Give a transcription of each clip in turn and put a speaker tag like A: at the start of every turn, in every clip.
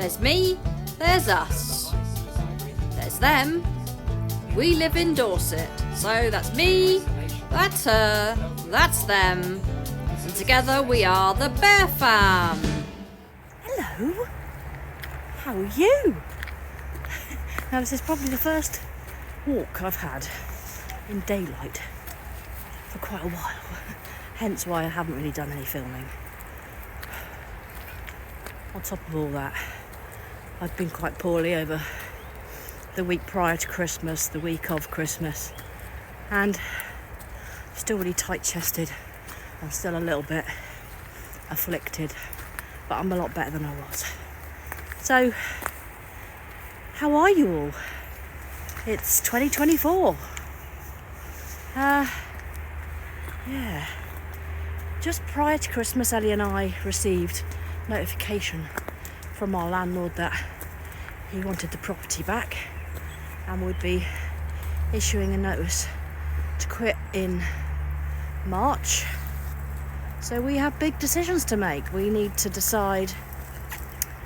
A: There's me, there's us. There's them. We live in Dorset, so that's me, that's her, that's them. And together we are the Bear Fam.
B: Hello. How are you? Now this is probably the first walk I've had in daylight for quite a while. Hence why I haven't really done any filming. On top of all that, I've been quite poorly over the week prior to Christmas, the week of Christmas, and still really tight-chested. I'm still a little bit afflicted, but I'm a lot better than I was. So, how are you all? It's 2024. Yeah. Just prior to Christmas, Ellie and I received notification from our landlord that he wanted the property back and would be issuing a notice to quit in March. So we have big decisions to make. We need to decide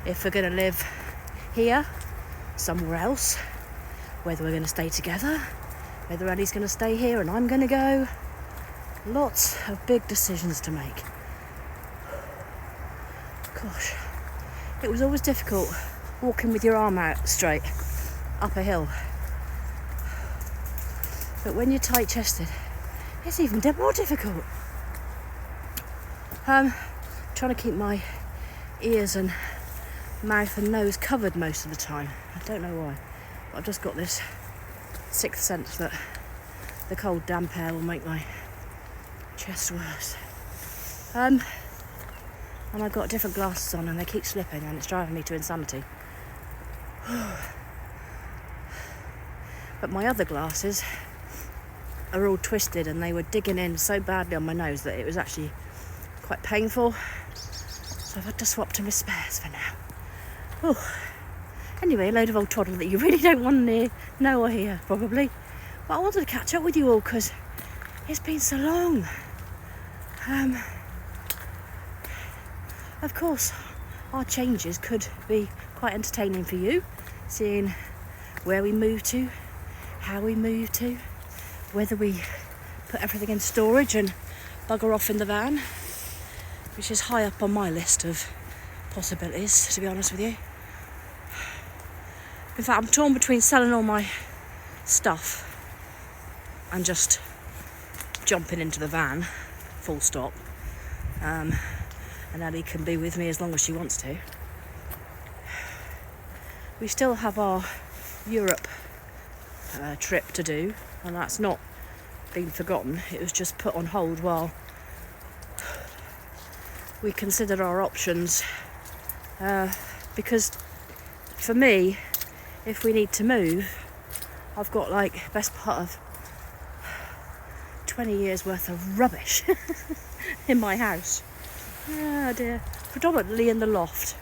B: if we're going to live here, somewhere else, whether we're going to stay together, whether Ellie's going to stay here and I'm going to go. Lots of big decisions to make. Gosh, it was always difficult walking with your arm out straight up a hill. But when you're tight-chested, it's even more difficult. Trying to keep my ears and mouth and nose covered most of the time. I don't know why. But I've just got this sixth sense that the cold damp air will make my chest worse. And I've got different glasses on and they keep slipping and it's driving me to insanity. But my other glasses are all twisted and they were digging in so badly on my nose that it was actually quite painful. So I've had to swap to my spares for now. Oh. Anyway, a load of old twaddle that you really don't want to know or hear, probably. But I wanted to catch up with you all because it's been so long. Of course, our changes could be quite entertaining for you, seeing where we move to, how we move to, whether we put everything in storage and bugger off in the van, which is high up on my list of possibilities, to be honest with you. In fact, I'm torn between selling all my stuff and just jumping into the van, full stop. And Ellie can be with me as long as she wants to. We still have our Europe trip to do, and that's not been forgotten. It was just put on hold while we considered our options. Because for me, if we need to move, I've got like best part of 20 years worth of rubbish in my house. Oh dear. Predominantly in the loft.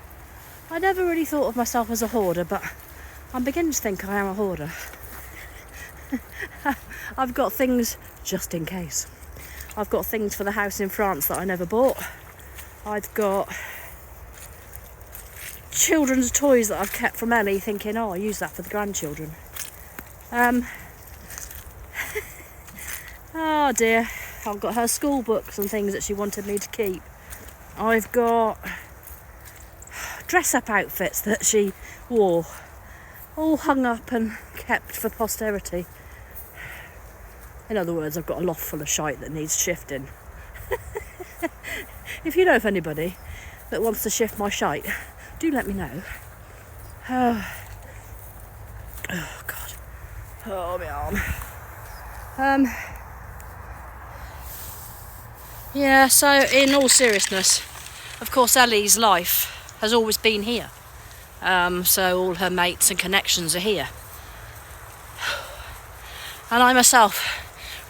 B: I never really thought of myself as a hoarder, but I'm beginning to think I am a hoarder. I've got things just in case. I've got things for the house in France that I never bought. I've got children's toys that I've kept from Ellie, thinking, oh, I'll use that for the grandchildren. Oh dear. I've got her school books and things that she wanted me to keep. I've got dress-up outfits that she wore, all hung up and kept for posterity. In other words, I've got a loft full of shite that needs shifting. If you know of anybody that wants to shift my shite, do let me know. Oh God. Oh, my arm. Yeah, so in all seriousness, of course Ellie's life has always been here. So all her mates and connections are here. And I myself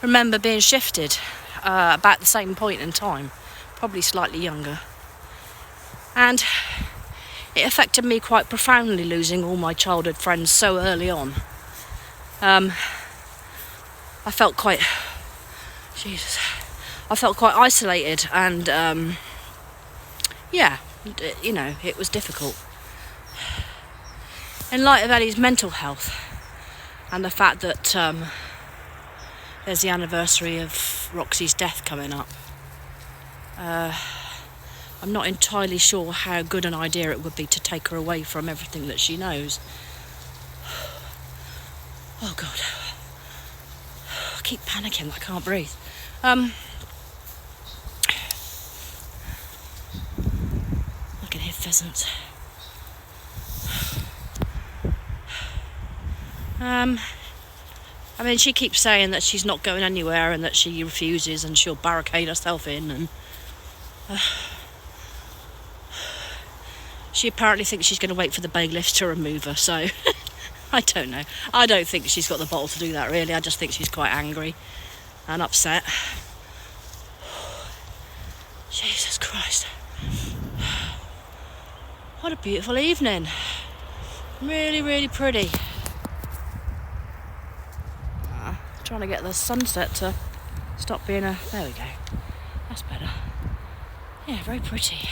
B: remember being shifted about the same point in time, probably slightly younger. And it affected me quite profoundly, losing all my childhood friends so early on. I felt quite isolated and yeah, you know, it was difficult. in light of Ellie's mental health and the fact that there's the anniversary of Roxy's death coming up, I'm not entirely sure how good an idea it would be to take her away from everything that she knows. Oh God, I keep panicking, I can't breathe. I can hear pheasants. I mean, she keeps saying that she's not going anywhere and that she refuses and she'll barricade herself in, and she apparently thinks she's going to wait for the bailiffs to remove her, so I don't know. I don't think she's got the bottle to do that, really. I just think she's quite angry and upset. Jesus Christ. What a beautiful evening. Really, really pretty. Trying to get the sunset to stop being a... There we go. That's better. Yeah, very pretty.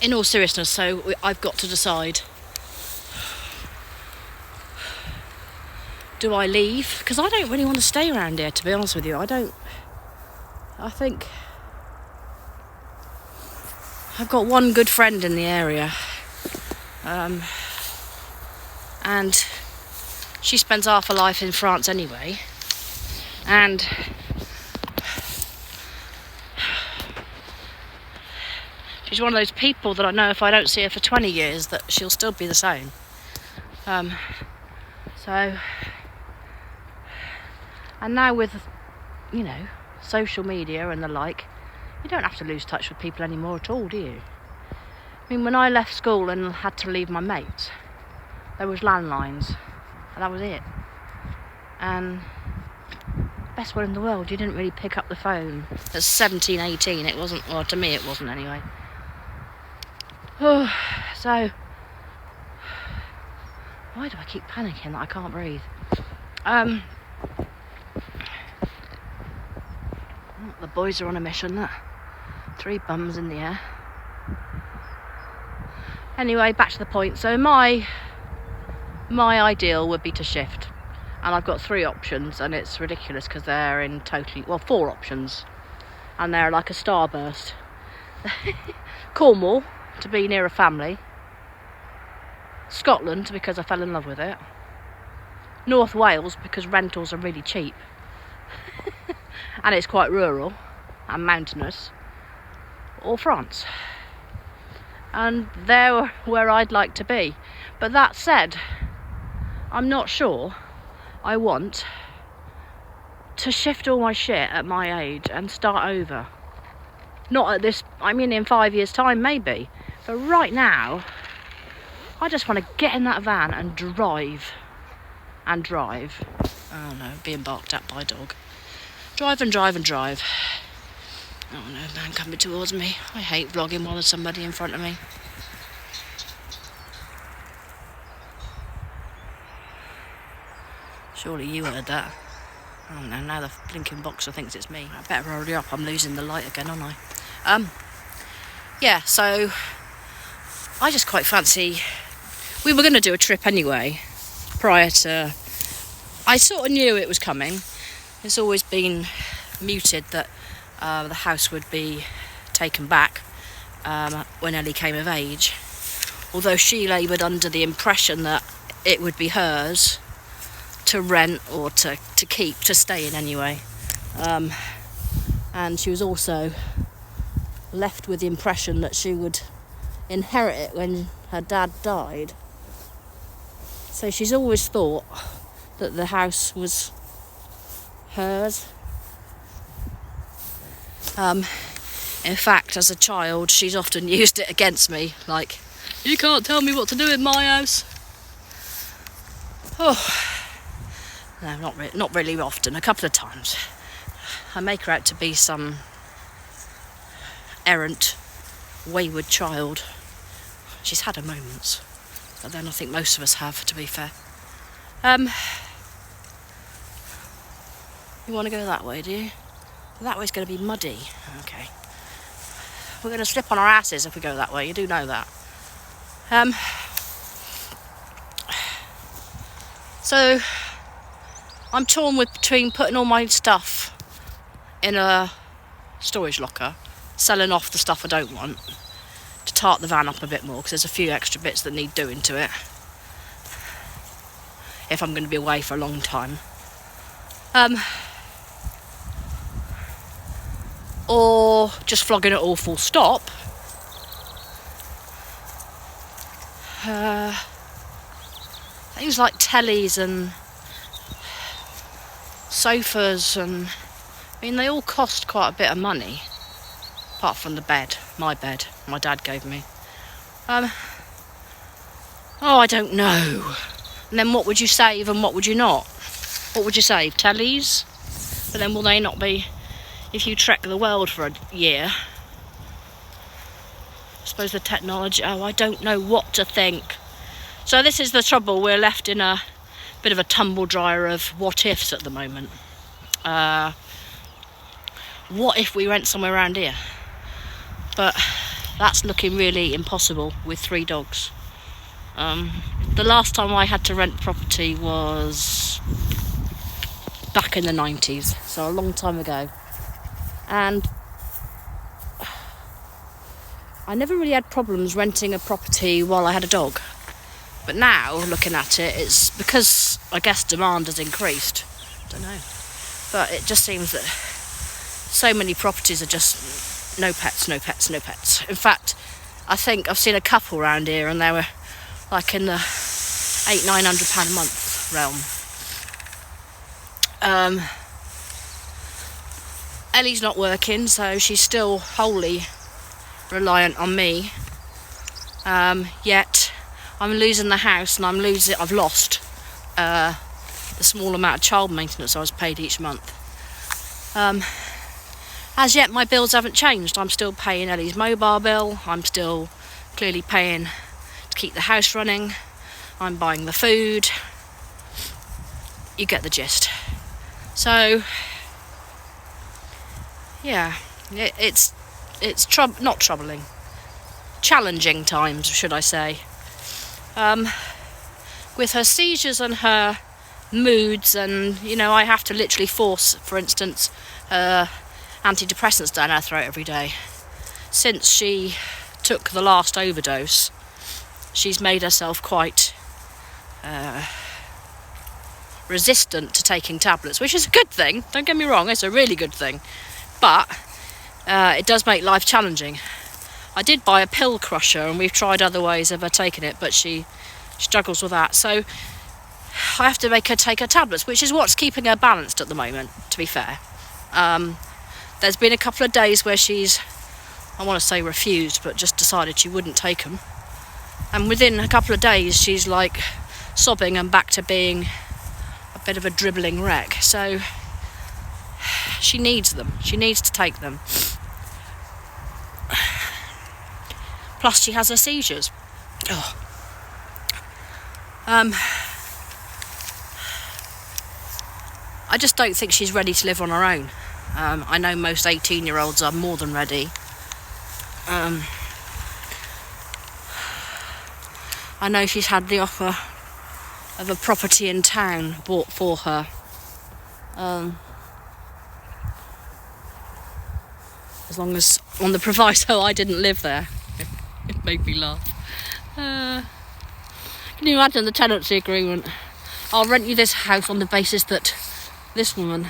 B: In all seriousness, so I've got to decide. Do I leave? Because I don't really want to stay around here, to be honest with you. I think I've got one good friend in the area. And she spends half her life in France anyway. And she's one of those people that I know if I don't see her for 20 years that she'll still be the same. So, and now with, you know, social media and the like, you don't have to lose touch with people anymore at all, do you? I mean, when I left school and had to leave my mates, there was landlines, and that was it. And best one in the world, you didn't really pick up the phone. At 17, 18, it wasn't, well, to me it wasn't anyway. Oh, so, why do I keep panicking that I can't breathe? The boys are on a mission, look. 3 bums in the air. Anyway, back to the point. So my ideal would be to shift, and I've got 3 options, and it's ridiculous because they're in totally, well, 4 options, and they're like a starburst. Cornwall, to be near a family. Scotland, because I fell in love with it. North Wales, because rentals are really cheap and it's quite rural and mountainous. Or France. And they're where I'd like to be. But that said, I'm not sure I want to shift all my shit at my age and start over. Not at this, I mean in 5 years' time maybe. But right now, I just want to get in that van and drive. And drive. Oh no, being barked at by a dog. Drive and drive and drive. Oh no, man coming towards me. I hate vlogging while there's somebody in front of me. Surely you heard that. Oh no, now the blinking boxer thinks it's me. I better hurry up, I'm losing the light again, aren't I? Yeah, so I just quite fancy... We were going to do a trip anyway, prior to... I sort of knew it was coming. It's always been mooted that the house would be taken back when Ellie came of age. Although she laboured under the impression that it would be hers to rent or to keep, to stay in anyway. And she was also left with the impression that she would inherit it when her dad died. So she's always thought that the house was hers. In fact, as a child, she's often used it against me, like, you can't tell me what to do in my house. Oh, no, not really often, a couple of times. I make her out to be some errant, wayward child. She's had her moments, but then I think most of us have, to be fair. You want to go that way, do you? That way's going to be muddy. Okay. we're going to slip on our asses if we go that way. You do know that. So I'm torn between putting all my stuff in a storage locker, selling off the stuff I don't want to tart the van up a bit more, because there's a few extra bits that need doing to it if I'm going to be away for a long time. Or just flogging it all full stop. Things like tellies and sofas, and I mean, they all cost quite a bit of money, apart from the bed my dad gave me. I don't know. And then what would you save and what would you not? What would you save? Tellies? But then will they not be, if you trek the world for a year? I suppose the technology, I don't know what to think. So this is the trouble, we're left in a bit of a tumble dryer of what ifs at the moment. What if we went somewhere around here? But that's looking really impossible with 3 dogs. The last time I had to rent property was back in the 90s, so a long time ago. And I never really had problems renting a property while I had a dog. But now, looking at it, it's because, I guess, demand has increased. I don't know. But it just seems that so many properties are just no pets, no pets, no pets. In fact, I think I've seen a couple around here and they were like in the £800-900 a month realm. Ellie's not working, so she's still wholly reliant on me. Yet I'm losing the house, and I've lost the small amount of child maintenance I was paid each month. As yet, my bills haven't changed. I'm still paying Ellie's mobile bill. I'm still clearly paying to keep the house running. I'm buying the food. You get the gist. So, yeah, it's not troubling. Challenging times, should I say. With her seizures and her moods, and, I have to literally force, for instance, antidepressants down her throat every day. Since she took the last overdose, she's made herself quite resistant to taking tablets, which is a good thing. Don't get me wrong, it's a really good thing. But it does make life challenging. I did buy a pill crusher, and we've tried other ways of her taking it, but she struggles with that. So I have to make her take her tablets, which is what's keeping her balanced at the moment, to be fair. There's been a couple of days where she's, I want to say refused, but just decided she wouldn't take them. And within a couple of days, she's like sobbing and back to being a bit of a dribbling wreck. So she needs them. She needs to take them. Plus, she has her seizures. Oh. I just don't think she's ready to live on her own. I know most 18-year-olds are more than ready. I know she's had the offer of a property in town bought for her. As long as, on the proviso, I didn't live there. It made me laugh. Can you imagine the tenancy agreement? I'll rent you this house on the basis that this woman,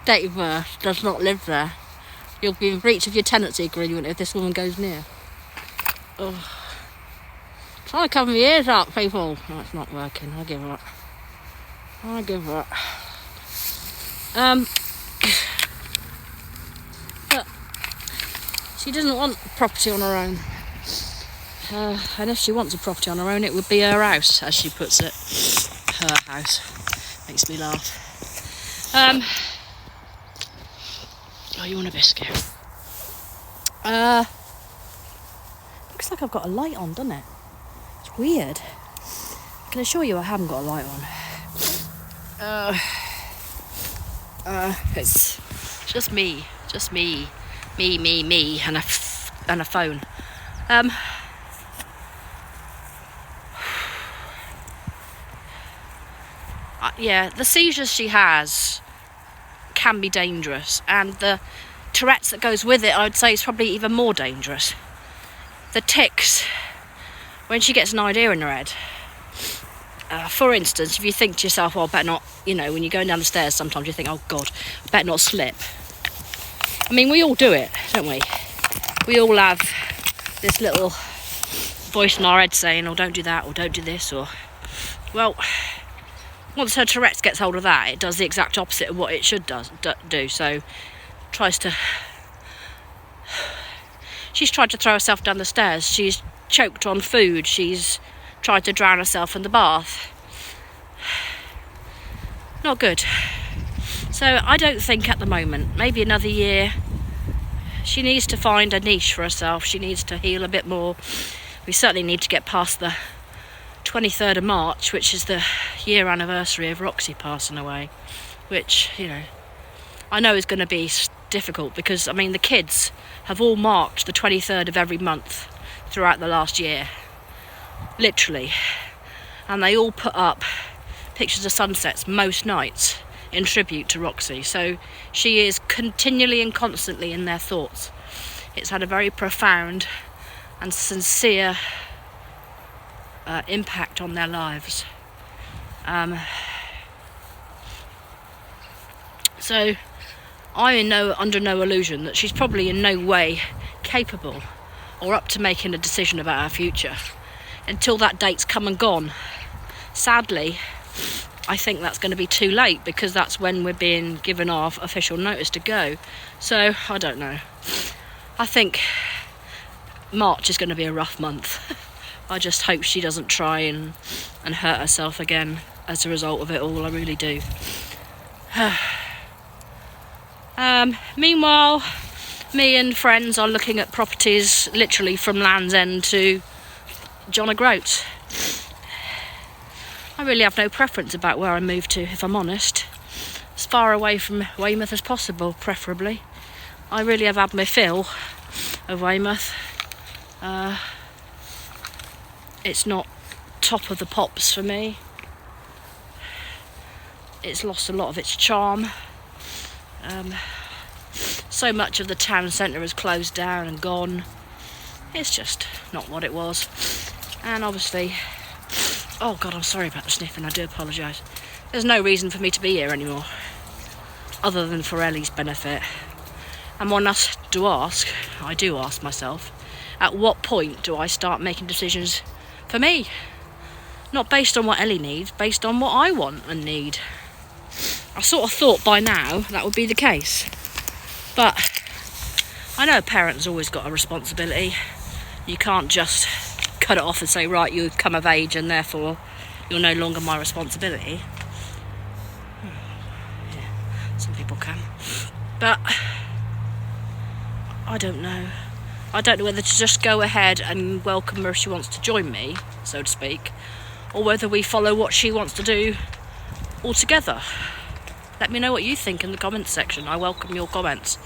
B: date of birth, does not live there. You'll be in breach of your tenancy agreement if this woman goes near. Oh. Trying to cover my ears up, people. No, it's not working. I give up. But she doesn't want property on her own. And if she wants a property on her own, it would be her house, as she puts it. Her house. Makes me laugh. Oh, you want a biscuit? Looks like I've got a light on, doesn't it? It's weird. I can assure you I haven't got a light on. It's just me. Me, and a and a phone. Yeah, the seizures she has can be dangerous, and the Tourette's that goes with it, I would say, is probably even more dangerous. The tics, when she gets an idea in her head. For instance, if you think to yourself, well, I better not, when you're going down the stairs, sometimes you think, oh God, I better not slip. I mean, we all do it, don't we? We all have this little voice in our head saying, oh, don't do that, or don't do this, or... Well, once her Tourette's gets hold of that, it does the exact opposite of what it should do. So, she's tried to throw herself down the stairs. She's choked on food. She's tried to drown herself in the bath. Not good. So I don't think at the moment, maybe another year, she needs to find a niche for herself. She needs to heal a bit more. We certainly need to get past the 23rd of March, which is the year anniversary of Roxy passing away, which, I know is going to be difficult because, the kids have all marked the 23rd of every month throughout the last year, literally, and they all put up pictures of sunsets most nights in tribute to Roxy, so she is continually and constantly in their thoughts. It's had a very profound and sincere impact on their lives. So I'm under no illusion that she's probably in no way capable or up to making a decision about her future until that date's come and gone. Sadly, I think that's going to be too late because that's when we're being given our official notice to go. So I don't know. I think March is going to be a rough month. I just hope she doesn't try and hurt herself again as a result of it all. I really do. Meanwhile, me and friends are looking at properties literally from Land's End to John O'Groats. I really have no preference about where I move to, if I'm honest. As far away from Weymouth as possible, preferably. I really have had my fill of Weymouth. It's not top of the pops for me. It's lost a lot of its charm. So much of the town centre has closed down and gone. It's just not what it was. And obviously, oh God, I'm sorry about the sniffing, I do apologise. There's no reason for me to be here anymore, other than for Ellie's benefit. And one has to ask, I do ask myself, at what point do I start making decisions for me? Not based on what Ellie needs, based on what I want and need. I sort of thought by now that would be the case. But I know a parent's always got a responsibility. You can't just cut it off and say, right, you've come of age and therefore you're no longer my responsibility. Yeah, some people can. But I don't know. I don't know whether to just go ahead and welcome her if she wants to join me, so to speak, or whether we follow what she wants to do altogether. Let me know what you think in the comments section. I welcome your comments.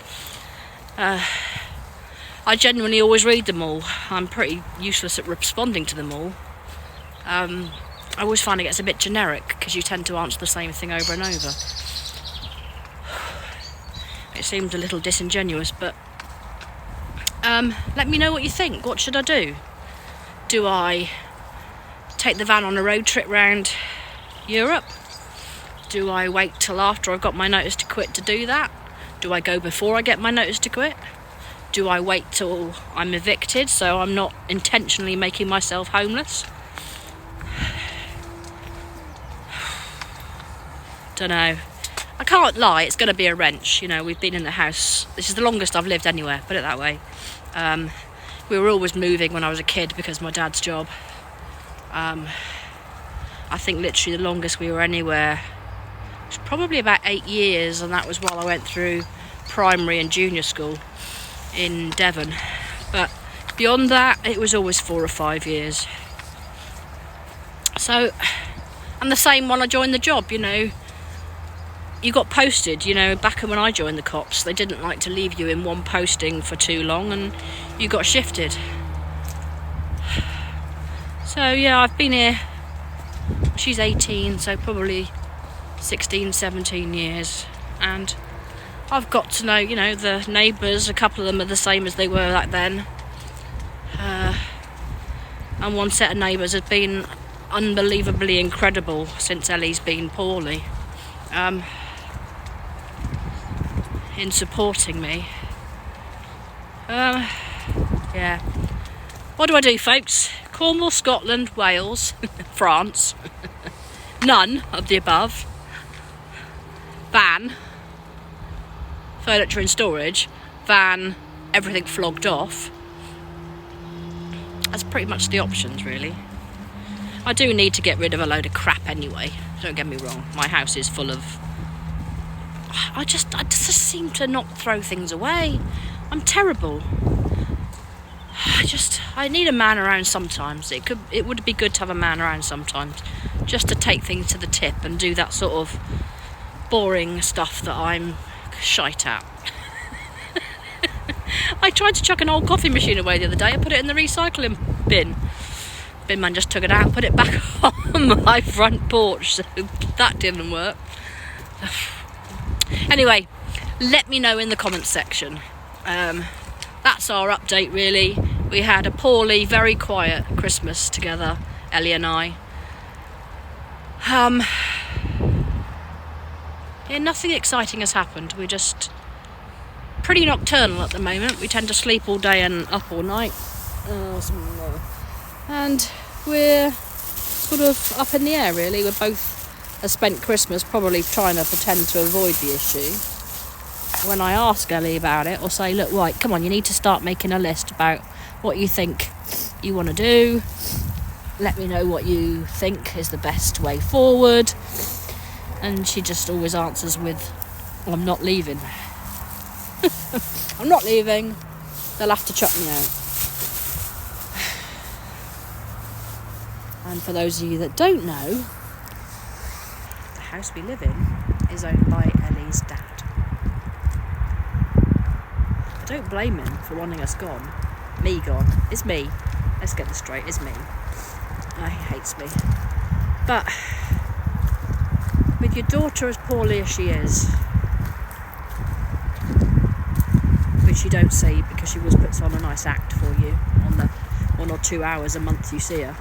B: I genuinely always read them all. I'm pretty useless at responding to them all. I always find it gets a bit generic because you tend to answer the same thing over and over. It seems a little disingenuous, but let me know what you think. What should I do? Do I take the van on a road trip round Europe? Do I wait till after I've got my notice to quit to do that? Do I go before I get my notice to quit? Do I wait till I'm evicted so I'm not intentionally making myself homeless? Don't know. I can't lie, it's going to be a wrench. We've been in the house. This is the longest I've lived anywhere, put it that way. We were always moving when I was a kid because of my dad's job. I think literally the longest we were anywhere was probably about 8 years, and that was while I went through primary and junior school in Devon. But beyond that, it was always 4 or 5 years. So, and the same when I joined the job, you you got posted, you know, back when I joined the cops, they didn't like to leave you in one posting for too long, and you got shifted. So yeah, I've been here, she's 18, so probably 16, 17 years, and I've got to know, you know, the neighbours. A couple of them are the same as they were back then, and one set of neighbours has been unbelievably incredible since Ellie's been poorly, in supporting me. Yeah. What do, folks? Cornwall, Scotland, Wales, France. None of the above. Van. Furniture and storage. Van. Everything flogged off. That's pretty much the options, really. I do need to get rid of a load of crap anyway. Don't get me wrong. My house is full of... I just seem to not throw things away. I'm terrible. I need a man around sometimes. It would be good to have a man around sometimes, just to take things to the tip and do that sort of boring stuff that I'm shite at. I tried to chuck an old coffee machine away the other day. I put it in the recycling bin. Bin man just took it out and put it back on my front porch, so that didn't work. Anyway, let me know in the comments section. That's our update, really. We had a poorly, very quiet Christmas together, Ellie and I. Yeah, nothing exciting has happened. We're just pretty nocturnal at the moment. We tend to sleep all day and up all night. And we're sort of up in the air, really. We're both have spent Christmas probably trying to pretend to avoid the issue. When I ask Ellie about it, or say, look, right, come on, you need to start making a list about what you think you want to do. Let me know what you think is the best way forward. And she just always answers with, I'm not leaving. I'm not leaving. They'll have to chuck me out. And for those of you that don't know, the house we live in is owned by Ellie's dad. I don't blame him for wanting us gone. Me gone. It's me. Let's get this straight. It's me. He hates me. But with your daughter as poorly as she is, which you don't see because she always puts on a nice act for you on the 1 or 2 hours a month you see her.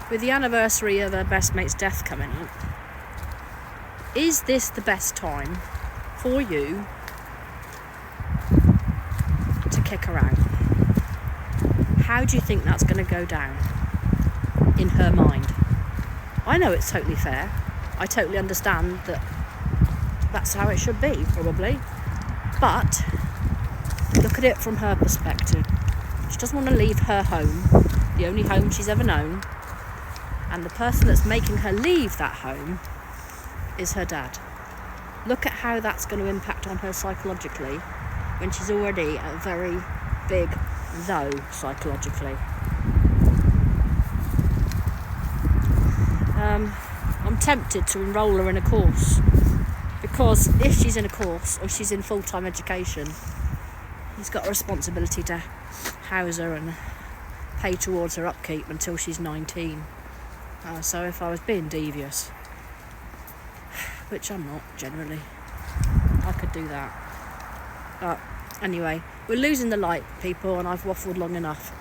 B: With the anniversary of her best mate's death coming up, is this the best time for you to kick her out? How do you think that's going to go down in her mind? I know it's totally fair. I totally understand that that's how it should be, probably. But look at it from her perspective. She doesn't want to leave her home, the only home she's ever known, and the person that's making her leave that home is her dad. Look at how that's going to impact on her psychologically when she's already at a very big low psychologically. I'm tempted to enrol her in a course, because if she's in a course or she's in full-time education, he's got a responsibility to house her and pay towards her upkeep until she's 19. So if I was being devious, which I'm not generally, I could do that. But anyway, we're losing the light, people, and I've waffled long enough.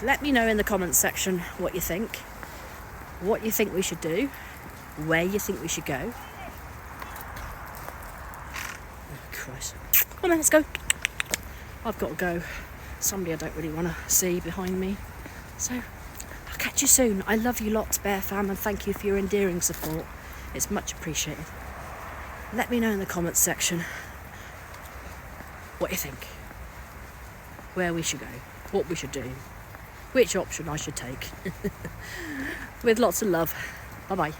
B: Let me know in the comments section what you think we should do, where you think we should go. Oh, Christ. Come on, let's go. I've got to go. Somebody I don't really want to see behind me. So, I'll catch you soon. I love you lots, Bear Fam, and thank you for your endearing support. It's much appreciated. Let me know in the comments section what you think. Where we should go. What we should do. Which option I should take. With lots of love. Bye-bye.